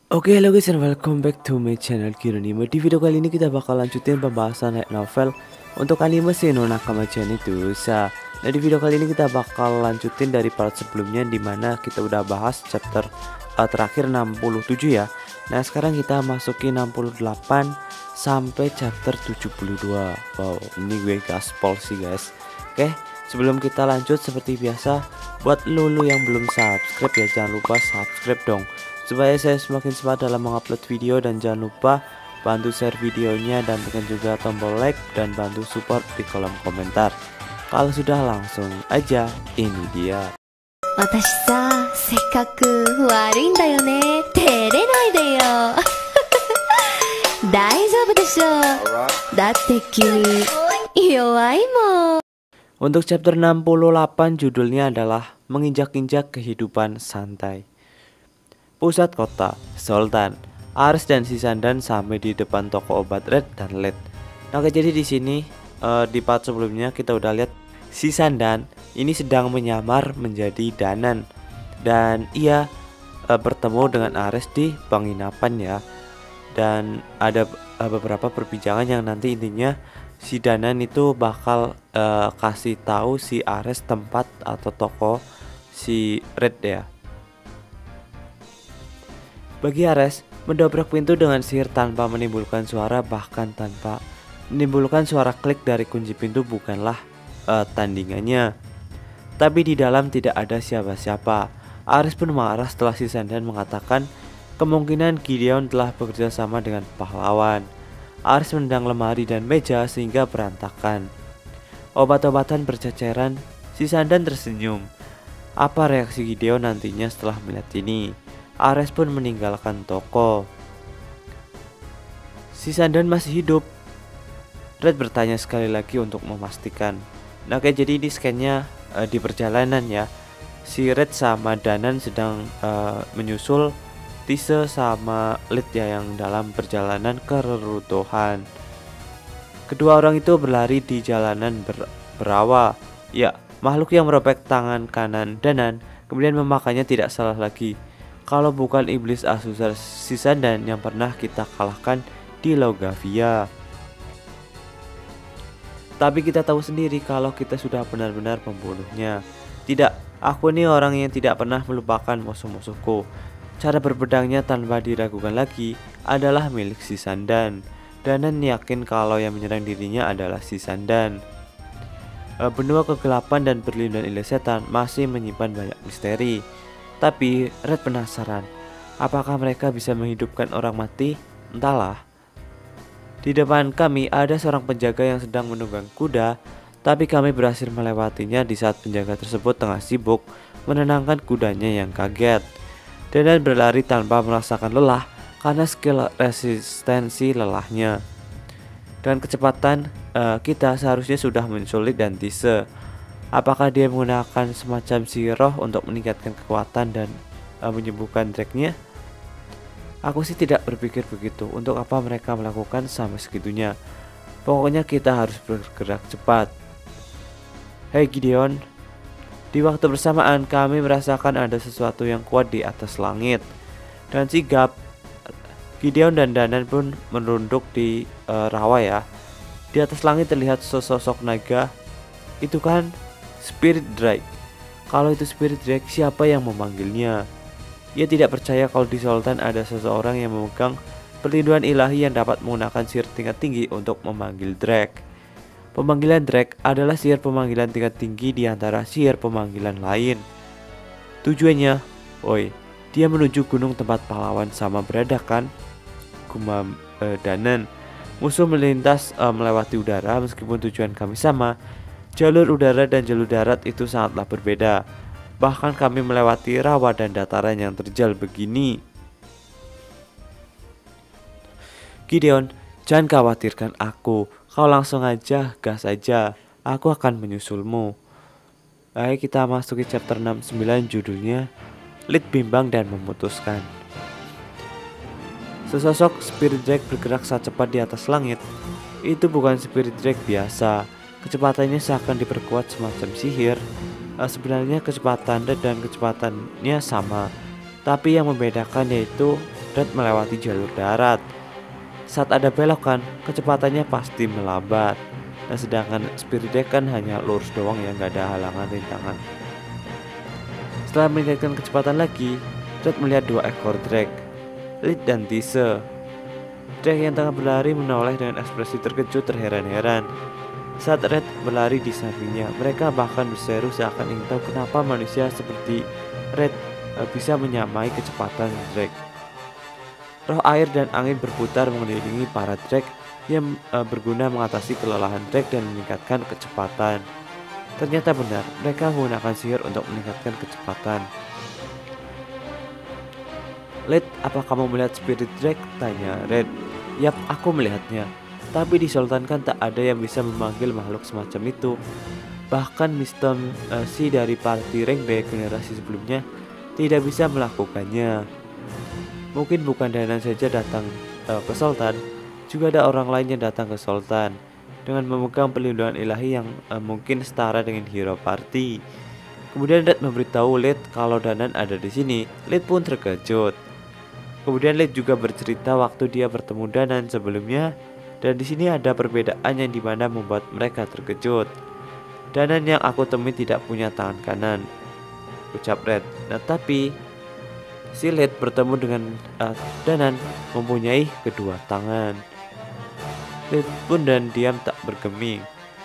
Oke, halo guys and welcome back to my channel Kironimo. Di video kali ini kita bakal lanjutin pembahasan light novel untuk anime Seino Nakama-chan itu Nah, di video kali ini kita bakal lanjutin dari part sebelumnya, dimana kita udah bahas chapter terakhir 67 ya. Nah, sekarang kita masuki 68 sampai chapter 72. Wow, ini gue gaspol sih guys. Oke, sebelum kita lanjut seperti biasa, buat lo yang belum subscribe ya, jangan lupa subscribe dong, supaya saya semakin semangat dalam mengupload video. Dan jangan lupa bantu share videonya dan tekan juga tombol like dan bantu support di kolom komentar. Kalau sudah, langsung aja, ini dia. 私さ、せっかく悪いんだよね。照れないでよ。大丈夫でしょ。だって君弱いもん。 Untuk chapter 68 judulnya adalah Menginjak-injak Kehidupan Santai. Pusat kota, Sultan, Ares dan Sisandan sampai di depan toko obat Red dan Led. Nah, jadi di sini di part sebelumnya kita udah lihat Sisandan ini sedang menyamar menjadi Danan, dan ia bertemu dengan Ares di penginapan ya. Dan ada beberapa perbincangan yang nanti intinya si Danan itu bakal kasih tahu si Ares tempat atau toko si Red ya. Bagi Ares, mendobrak pintu dengan sihir tanpa menimbulkan suara, bahkan tanpa menimbulkan suara klik dari kunci pintu bukanlah tandingannya. Tapi di dalam tidak ada siapa-siapa. Ares pun marah setelah Sisandan mengatakan kemungkinan Gideon telah bekerja sama dengan pahlawan. Ares menendang lemari dan meja sehingga berantakan. Obat-obatan berceceran. Sisandan tersenyum. Apa reaksi Gideon nantinya setelah melihat ini? Ares pun meninggalkan toko. Sisandan masih hidup? Red bertanya sekali lagi untuk memastikan. Nah, kayak jadi ini scan-nya di perjalanan ya. Si Red sama Danan sedang menyusul Tise sama Lid ya, yang dalam perjalanan ke reruntuhan. Kedua orang itu berlari di jalanan berawa. Ya, makhluk yang merobek tangan kanan Danan kemudian memakannya tidak salah lagi. Kalau bukan iblis Asusar Sisandan yang pernah kita kalahkan di Logavia. Tapi kita tahu sendiri kalau kita sudah benar-benar membunuhnya. Tidak, aku ini orang yang tidak pernah melupakan musuh-musuhku. Cara berpedangnya tanpa diragukan lagi adalah milik Sisandan. Danan yakin kalau yang menyerang dirinya adalah Sisandan. Benua kegelapan dan perlindungan ilah setan masih menyimpan banyak misteri. Tapi Red penasaran, apakah mereka bisa menghidupkan orang mati? Entahlah. Di depan kami ada seorang penjaga yang sedang menunggang kuda, tapi kami berhasil melewatinya di saat penjaga tersebut tengah sibuk menenangkan kudanya yang kaget. Danan berlari tanpa merasakan lelah karena skill resistensi lelahnya. Dengan kecepatan kita seharusnya sudah menculik dan Tise. Apakah dia menggunakan semacam siroh untuk meningkatkan kekuatan dan menyembuhkan Drake-nya? Aku sih tidak berpikir begitu. Untuk apa mereka melakukan sampai segitunya? Pokoknya kita harus bergerak cepat. Hei Gideon. Di waktu bersamaan kami merasakan ada sesuatu yang kuat di atas langit. Dan sigap Gideon dan Danan pun merunduk di rawa ya. Di atas langit terlihat sosok naga. Itu kan Spirit Drake. Kalau itu Spirit Drake, siapa yang memanggilnya? Ia tidak percaya kalau di Sultan ada seseorang yang memegang perlindungan ilahi yang dapat menggunakan sihir tingkat tinggi untuk memanggil Drake. Pemanggilan Drake adalah sihir pemanggilan tingkat tinggi di antara sihir pemanggilan lain. Tujuannya, dia menuju gunung tempat pahlawan sama berada kan? Gumam Danan. Musuh melintas melewati udara. Meskipun tujuan kami sama, jalur udara dan jalur darat itu sangatlah berbeda. Bahkan kami melewati rawa dan dataran yang terjal begini. Gideon, jangan khawatirkan aku. Kau langsung aja, gas aja. Aku akan menyusulmu. Ayo kita masuki chapter 69 judulnya Lid bimbang dan memutuskan. Sesosok Spirit Drake bergerak sangat cepat di atas langit. Itu bukan Spirit Drake biasa. Kecepatannya seakan diperkuat semacam sihir. Sebenarnya kecepatan dan kecepatannya sama, tapi yang membedakan yaitu Red melewati jalur darat. Saat ada belokan, kecepatannya pasti melambat. Nah, sedangkan Spirit Drake kan hanya lurus doang ya, nggak ada halangan rintangan. Setelah meningkatkan kecepatan lagi, Red melihat dua ekor Drake, Lead dan Tise. Drake yang tengah berlari menoleh dengan ekspresi terkejut terheran-heran. Saat Red berlari di sampingnya, mereka bahkan berseru seakan ingin tahu kenapa manusia seperti Red bisa menyamai kecepatan Drake. Roh air dan angin berputar mengelilingi para Drake yang berguna mengatasi kelelahan Drake dan meningkatkan kecepatan. Ternyata benar, mereka menggunakan sihir untuk meningkatkan kecepatan. Red, apa kamu melihat Spirit Drake? Tanya Red. Yap, aku melihatnya. Tapi di Sultan kan tak ada yang bisa memanggil makhluk semacam itu. Bahkan Mr. C dari party rank B generasi sebelumnya tidak bisa melakukannya. Mungkin bukan Danan saja datang ke Sultan, juga ada orang lain yang datang ke Sultan dengan memegang perlindungan ilahi yang mungkin setara dengan hero party. Kemudian Red memberitahu Lid kalau Danan ada di sini. Lid pun terkejut. Kemudian Lid juga bercerita waktu dia bertemu Danan sebelumnya, dan di sini ada perbedaan yang dimana membuat mereka terkejut. Danan yang aku temui tidak punya tangan kanan, ucap Red. Nah, tapi si Lid bertemu dengan Danan mempunyai kedua tangan. Lid pun dan diam tak bergeming.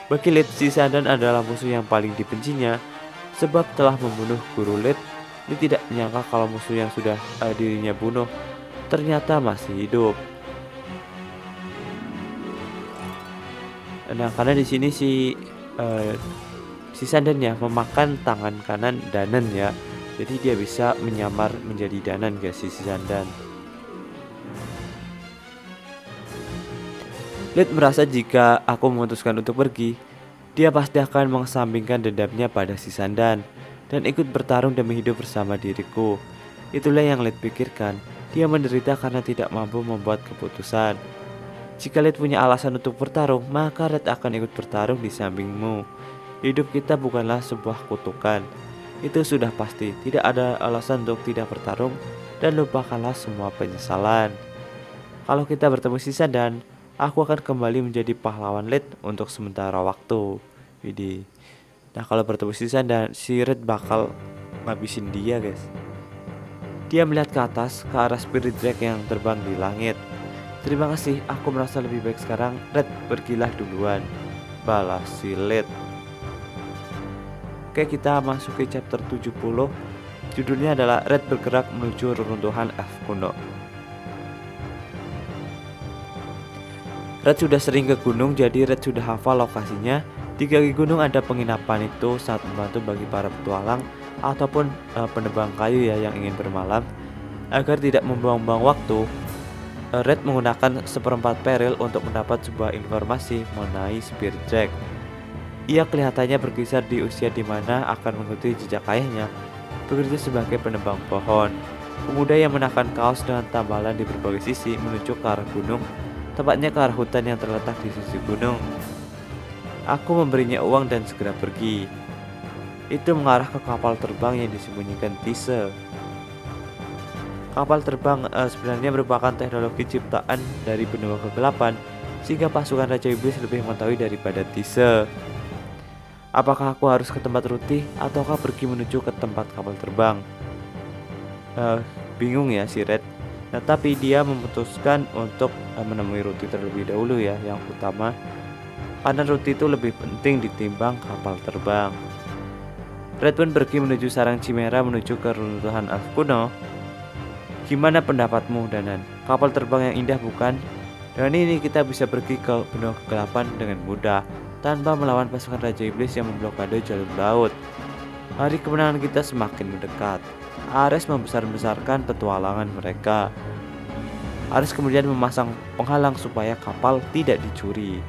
Bagi Lid, si Sandan adalah musuh yang paling dibencinya, sebab telah membunuh guru Lid. Lid tidak menyangka kalau musuh yang sudah dirinya bunuh ternyata masih hidup. Nah, karena di sini si Sandan ya memakan tangan kanan Danan ya, jadi dia bisa menyamar menjadi Danan guys, si Sandan. Lid merasa jika aku memutuskan untuk pergi, dia pasti akan mengesampingkan dendamnya pada si Sandan dan ikut bertarung demi hidup bersama diriku. Itulah yang Lid pikirkan. Dia menderita karena tidak mampu membuat keputusan. Jika Red punya alasan untuk bertarung, maka Red akan ikut bertarung di sampingmu. Hidup kita bukanlah sebuah kutukan. Itu sudah pasti. Tidak ada alasan untuk tidak bertarung, dan lupakanlah semua penyesalan. Kalau kita bertemu si Sandan, aku akan kembali menjadi pahlawan Red untuk sementara waktu. Widih. Nah, kalau bertemu si Sandan, si Red bakal ngabisin dia guys. Dia melihat ke atas, ke arah Spirit Drake yang terbang di langit. Terima kasih, aku merasa lebih baik sekarang. Red, pergilah duluan, balas si Lid. Oke, kita masuk ke chapter 70. Judulnya adalah Red bergerak menuju reruntuhan F kuno. Red sudah sering ke gunung, jadi Red sudah hafal lokasinya. Di kaki gunung ada penginapan, itu saat membantu bagi para petualang ataupun penebang kayu ya yang ingin bermalam. Agar tidak membuang-buang waktu, Red menggunakan seperempat peril untuk mendapat sebuah informasi mengenai Spirit Drake. Ia kelihatannya berkisar di usia di mana akan mengikuti jejak ayahnya bekerja sebagai penebang pohon. Pemuda yang menakan kaos dengan tambalan di berbagai sisi menuju ke arah gunung, tepatnya ke arah hutan yang terletak di sisi gunung. Aku memberinya uang dan segera pergi. Itu mengarah ke kapal terbang yang disembunyikan Tise. Kapal terbang sebenarnya merupakan teknologi ciptaan dari benua kegelapan, sehingga pasukan Raja Iblis lebih mengetahui daripada Tise. Apakah aku harus ke tempat Ruti ataukah pergi menuju ke tempat kapal terbang? Bingung ya si Red. Nah, tapi dia memutuskan untuk menemui Ruti terlebih dahulu ya, yang utama, karena Ruti itu lebih penting ditimbang kapal terbang. Red pun pergi menuju sarang Chimera menuju ke reruntuhan Elf kuno. Gimana pendapatmu, Danan? Kapal terbang yang indah bukan? Dengan ini kita bisa pergi ke benua kegelapan dengan mudah tanpa melawan pasukan Raja Iblis yang memblokade jalur laut. Hari kemenangan kita semakin mendekat. Ares membesar-besarkan petualangan mereka. Ares kemudian memasang penghalang supaya kapal tidak dicuri.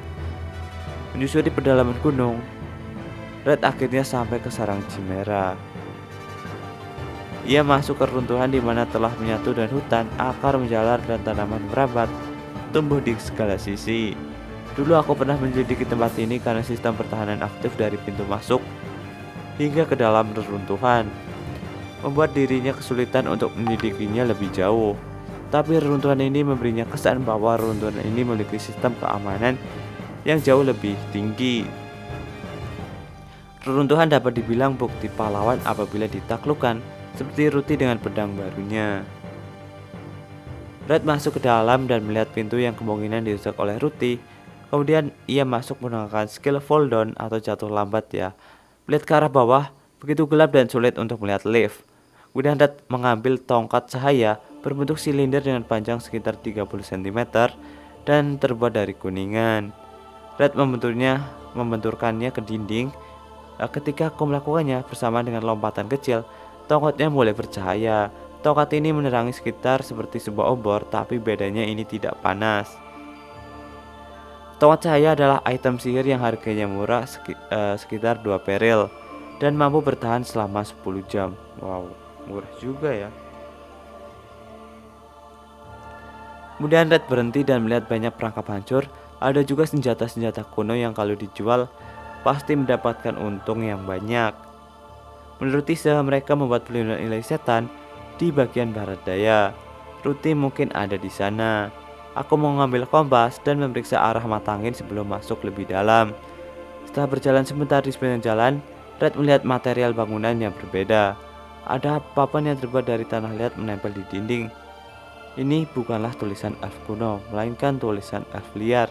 Menyusuri pedalaman gunung, Red akhirnya sampai ke sarang Chimera. Ia masuk ke runtuhan di mana telah menyatu dengan hutan, akar menjalar dan tanaman merambat tumbuh di segala sisi. Dulu aku pernah menyelidiki tempat ini karena sistem pertahanan aktif dari pintu masuk hingga ke dalam reruntuhan membuat dirinya kesulitan untuk menyelidikinya lebih jauh. tapi reruntuhan ini memberinya kesan bahwa reruntuhan ini memiliki sistem keamanan yang jauh lebih tinggi. Reruntuhan dapat dibilang bukti pahlawan apabila ditaklukkan, seperti Ruti dengan pedang barunya. Red masuk ke dalam dan melihat pintu yang kemungkinan dirusak oleh Ruti. Kemudian ia masuk menggunakan skill fall down atau jatuh lambat ya. Melihat ke arah bawah, begitu gelap dan sulit untuk melihat lift. Kemudian Red mengambil tongkat cahaya berbentuk silinder dengan panjang sekitar 30 cm dan terbuat dari kuningan. Red membenturkannya ke dinding. Ketika aku melakukannya bersama dengan lompatan kecil, tongkatnya mulai bercahaya. Tongkat ini menerangi sekitar seperti sebuah obor, tapi bedanya ini tidak panas. Tongkat cahaya adalah item sihir yang harganya murah, sekitar 2 peril, dan mampu bertahan selama 10 jam. Wow, murah juga ya. Kemudian Red berhenti dan melihat banyak perangkap hancur. Ada juga senjata-senjata kuno yang kalau dijual pasti mendapatkan untung yang banyak. Menurut Tise, mereka membuat pelindung nilai setan di bagian barat daya. Ruti mungkin ada di sana. Aku mau mengambil kompas dan memeriksa arah mata angin sebelum masuk lebih dalam. Setelah berjalan sebentar di sepanjang jalan, Red melihat material bangunan yang berbeda. Ada papan yang terbuat dari tanah liat menempel di dinding. Ini bukanlah tulisan elf kuno, melainkan tulisan elf liar.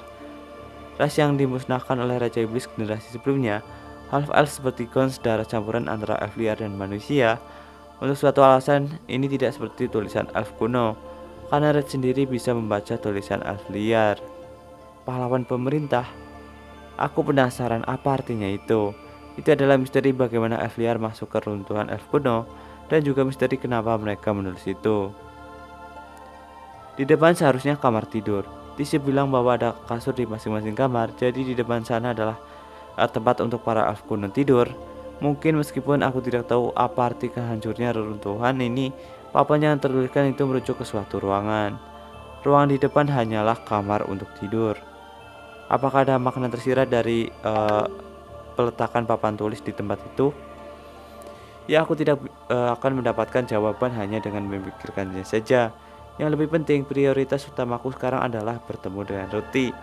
Ras yang dimusnahkan oleh Raja Iblis generasi sebelumnya, half-elf seperti Gons, darah campuran antara elf liar dan manusia. Untuk suatu alasan, ini tidak seperti tulisan elf kuno, karena Red sendiri bisa membaca tulisan elf liar. Pahlawan pemerintah. Aku penasaran apa artinya itu. Itu adalah misteri bagaimana elf liar masuk ke runtuhan elf kuno, dan juga misteri kenapa mereka menulis itu. Di depan seharusnya kamar tidur. Tise bilang bahwa ada kasur di masing-masing kamar, jadi di depan sana adalah tempat untuk para elf kuno tidur. Mungkin meskipun aku tidak tahu apa arti hancurnya reruntuhan ini, papan yang tertuliskan itu merujuk ke suatu ruangan. Ruangan di depan hanyalah kamar untuk tidur. Apakah ada makna tersirat dari peletakan papan tulis di tempat itu? Ya, aku tidak akan mendapatkan jawaban hanya dengan memikirkannya saja. Yang lebih penting, prioritas utamaku sekarang adalah bertemu dengan Ruti.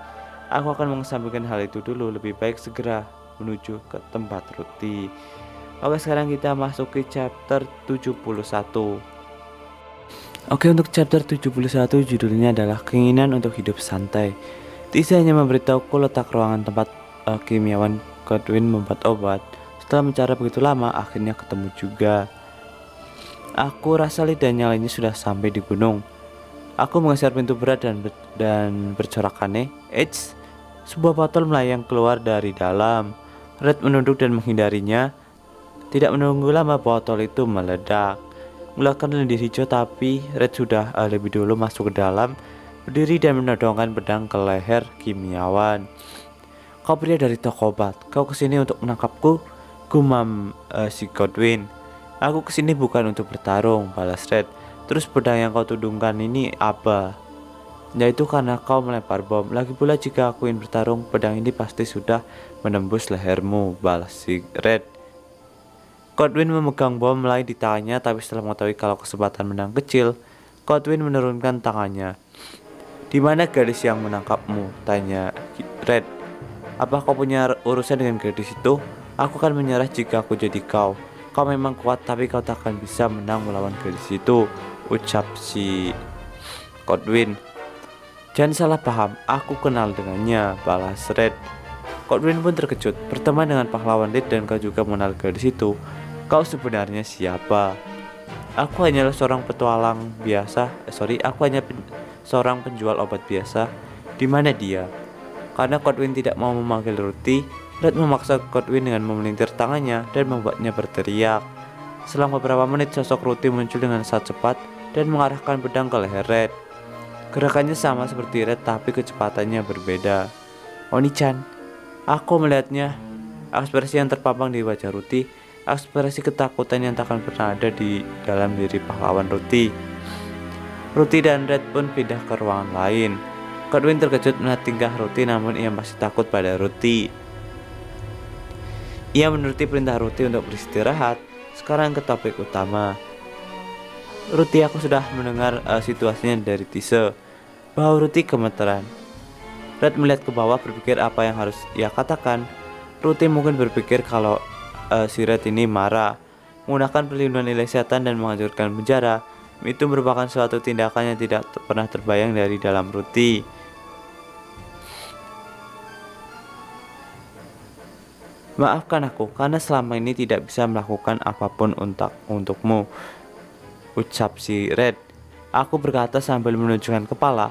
Aku akan mengesampingkan hal itu dulu. Lebih baik segera menuju ke tempat Ruti. Oke, sekarang kita masuk ke chapter 71. Oke, untuk chapter 71 judulnya adalah keinginan untuk hidup santai. Tise hanya memberitahuku letak ruangan tempat kimiawan Godwin membuat obat. Setelah mencari begitu lama, akhirnya ketemu juga. Aku rasa lidahnya lainnya sudah sampai di gunung. Aku menggeser pintu berat dan bercorak aneh. Eits, sebuah botol melayang keluar dari dalam. Red menunduk dan menghindarinya. Tidak menunggu lama, botol itu meledak, mengeluarkan lendir hijau. Tapi Red sudah lebih dulu masuk ke dalam, berdiri dan menodongkan pedang ke leher kimiawan. Kau pria dari toko obat, kau kesini untuk menangkapku? Gumam si Godwin. Aku kesini bukan untuk bertarung, balas Red. Terus pedang yang kau tudungkan ini apa? Yaitu karena kau melempar bom. Lagi pula jika aku ingin bertarung, pedang ini pasti sudah menembus lehermu, balas si Red. Godwin memegang bom lain di tangannya, tapi setelah mengetahui kalau kesempatan menang kecil, Godwin menurunkan tangannya. Di mana gadis yang menangkapmu? Tanya Red. Apa kau punya urusan dengan gadis itu? Aku akan menyerah jika aku jadi kau. Kau memang kuat, tapi kau tak akan bisa menang melawan gadis itu, ucap si Godwin. Jangan salah paham, aku kenal dengannya, balas Red. Godwin pun terkejut. Berteman dengan pahlawan Red dan kau juga mengenal gadis itu. Kau sebenarnya siapa? Aku hanyalah seorang petualang biasa. Aku hanya seorang penjual obat biasa. Di mana dia? Karena Godwin tidak mau memanggil Ruti, Red memaksa Godwin dengan memelintir tangannya dan membuatnya berteriak. Selang beberapa menit, sosok Ruti muncul dengan sangat cepat dan mengarahkan pedang ke leher Red. Gerakannya sama seperti Red, tapi kecepatannya berbeda. Oni-chan, aku melihatnya. Ekspresi yang terpampang di wajah Ruti, ekspresi ketakutan yang tak akan pernah ada di dalam diri pahlawan Ruti. Ruti dan Red pun pindah ke ruangan lain. Godwin terkejut melihat tingkah Ruti, namun ia masih takut pada Ruti. Ia menuruti perintah Ruti untuk beristirahat. Sekarang ke topik utama. Ruti, aku sudah mendengar situasinya dari Tise. Bahwa Ruti gemeteran. Red melihat ke bawah berpikir apa yang harus ia katakan. Ruti mungkin berpikir kalau si Red ini marah, menggunakan perlindungan ilahi setan dan menghancurkan penjara. Itu merupakan suatu tindakan yang tidak pernah terbayang dari dalam Ruti. Maafkan aku karena selama ini tidak bisa melakukan apapun untukmu, ucap si Red. Aku berkata sambil menunjukkan kepala.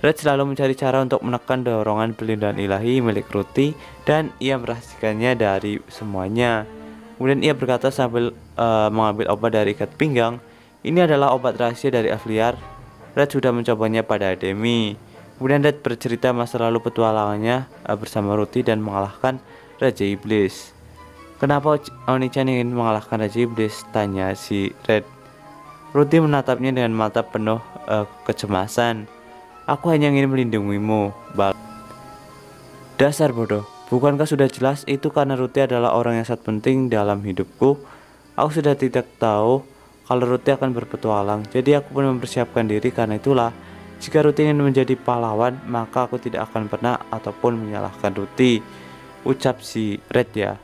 Red selalu mencari cara untuk menekan dorongan perlindungan ilahi milik Ruti dan ia merahasiakannya dari semuanya. Kemudian ia berkata sambil mengambil obat dari ikat pinggang. Ini adalah obat rahasia dari Avliar. Red sudah mencobanya pada Demi. Kemudian Red bercerita masa lalu petualangannya bersama Ruti dan mengalahkan Raja Iblis. Kenapa Oni-chan ingin mengalahkan Raja Iblis? Tanya si Red. Ruti menatapnya dengan mata penuh kecemasan. Aku hanya ingin melindungimu, Bal. Dasar bodoh. Bukankah sudah jelas itu karena Ruti adalah orang yang sangat penting dalam hidupku? Aku sudah tidak tahu kalau Ruti akan berpetualang. Jadi aku pun mempersiapkan diri karena itulah. Jika Ruti ingin menjadi pahlawan, maka aku tidak akan pernah ataupun menyalahkan Ruti, ucap si Red ya.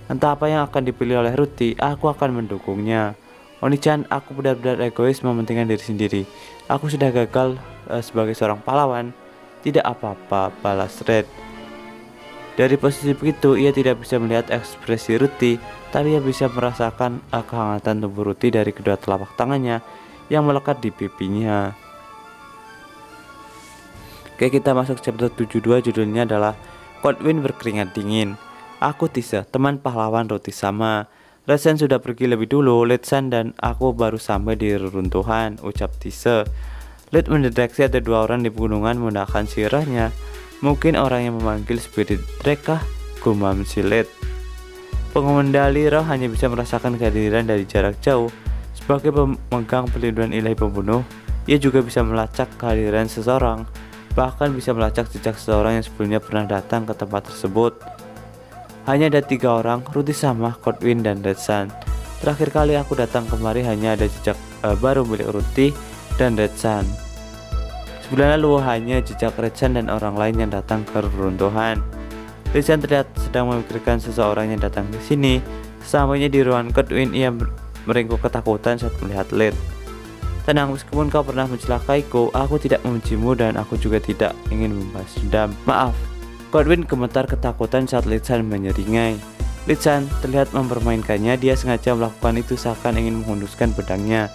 Entah apa yang akan dipilih oleh Ruti, aku akan mendukungnya. Oni-chan, aku benar-benar egois mementingkan diri sendiri. Aku sudah gagal sebagai seorang pahlawan. Tidak apa-apa, balas Red. Dari posisi begitu, ia tidak bisa melihat ekspresi Ruti, tapi ia bisa merasakan kehangatan tubuh Ruti dari kedua telapak tangannya yang melekat di pipinya. Oke, kita masuk chapter 72, judulnya adalah Kodwin berkeringat dingin. Aku Tise, teman pahlawan Ruti sama. Redsan sudah pergi lebih dulu, Lidsan dan aku baru sampai di reruntuhan, ucap Tise. Lid mendeteksi ada dua orang di pegunungan menggunakan sirahnya. Mungkin orang yang memanggil spirit mereka, gumam si Lid. Pengendali roh hanya bisa merasakan kehadiran dari jarak jauh. Sebagai pemegang perlindungan ilahi pembunuh, ia juga bisa melacak kehadiran seseorang, bahkan bisa melacak jejak seseorang yang sebelumnya pernah datang ke tempat tersebut. Hanya ada 3 orang, Ruti sama, Kodwin dan Redsan. Terakhir kali aku datang kemari hanya ada jejak baru milik Ruti dan Redsan. Sebulan lalu hanya jejak Redsan dan orang lain yang datang ke reruntuhan. Redsan terlihat sedang memikirkan seseorang yang datang ke sini. Sesampainya di ruangan Kodwin, ia meringkuk ketakutan saat melihat Lid. Tenang, meskipun kau pernah mencelakaiku, aku tidak membencimu dan aku juga tidak ingin membalas dendam. Maaf. Kodwin gemetar ketakutan saat Lidsan menyeringai. Lidsan terlihat mempermainkannya, dia sengaja melakukan itu seakan ingin menghunduskan pedangnya.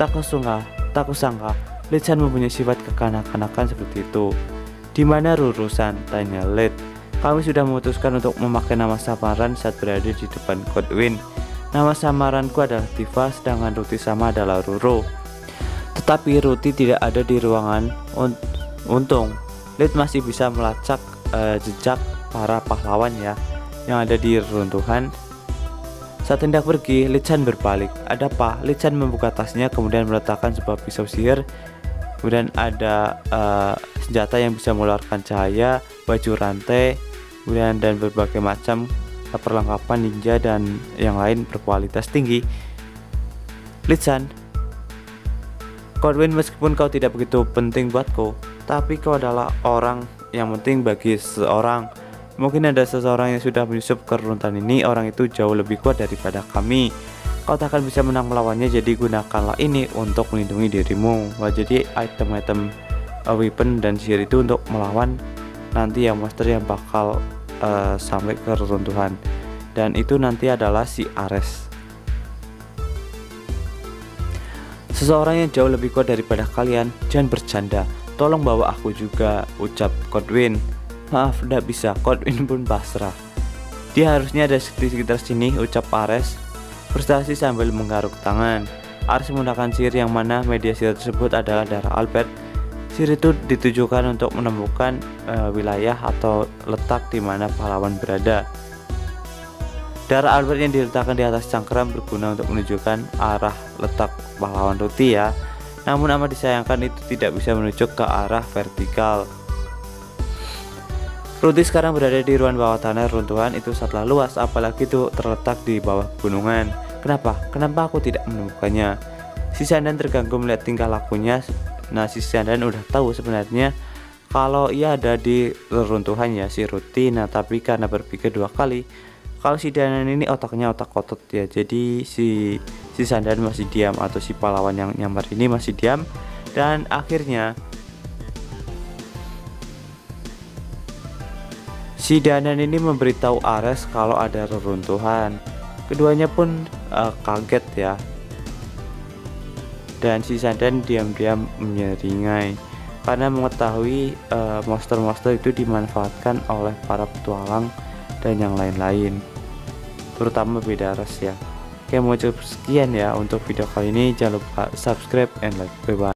Tak kusangka, Lidsan mempunyai sifat kekanak-kanakan seperti itu. Di mana Rurusan? Tanya Lid. Kami sudah memutuskan untuk memakai nama samaran saat berada di depan Kodwin. Nama samaranku adalah Tifa, sedangkan Ruti sama adalah Ruro. Tetapi Ruti tidak ada di ruangan. Untung, Lid masih bisa melacak jejak para pahlawan ya yang ada di reruntuhan. Saat hendak pergi, Lidsan berbalik. Ada apa? Lidsan membuka tasnya kemudian meletakkan sebuah pisau sihir. Kemudian ada senjata yang bisa mengeluarkan cahaya, baju rantai, kemudian dan berbagai macam perlengkapan ninja dan yang lain berkualitas tinggi. Lidsan, Kodwin, meskipun kau tidak begitu penting buatku, tapi kau adalah orang yang penting bagi seseorang. Mungkin ada seseorang yang sudah menyusup ke reruntuhan ini. Orang itu jauh lebih kuat daripada kami. Kau tak akan bisa menang melawannya, jadi gunakanlah ini untuk melindungi dirimu. Jadi item-item weapon dan sihir itu untuk melawan nanti yang monster yang bakal sampai ke reruntuhan. Dan itu nanti adalah si Ares, seseorang yang jauh lebih kuat daripada kalian. Jangan bercanda. Tolong bawa aku juga, ucap Kodwin. Maaf, tidak bisa. Kodwin pun pasrah. Dia harusnya ada di sekitar sini, ucap Ares frustasi sambil menggaruk tangan. Ares menggunakan sihir yang mana media sihir tersebut adalah darah Albert. Sihir itu ditujukan untuk menemukan wilayah atau letak di mana pahlawan berada. Darah Albert yang diletakkan di atas cangkram berguna untuk menunjukkan arah letak pahlawan Ruti ya. Namun amat disayangkan itu tidak bisa menunjuk ke arah vertikal. Ruti sekarang berada di ruang bawah tanah. Runtuhan itu sangatlah luas, apalagi itu terletak di bawah gunungan. Kenapa aku tidak menemukannya? Si Sandan terganggu melihat tingkah lakunya. Nah, si Sandan udah tahu sebenarnya kalau ia ada di reruntuhan ya si Ruti. Nah, tapi karena berpikir dua kali, kalau si Danan ini otaknya otak otot ya, jadi si Sandan masih diam, atau si pahlawan yang nyamar ini masih diam. Dan akhirnya si Danan ini memberitahu Ares kalau ada reruntuhan. Keduanya pun kaget ya. Dan si Sandan diam-diam menyeringai karena mengetahui monster-monster itu dimanfaatkan oleh para petualang dan yang lain-lain, terutama beda ras ya. Oke, mau cukup sekian ya untuk video kali ini. Jangan lupa subscribe and like. Bye bye.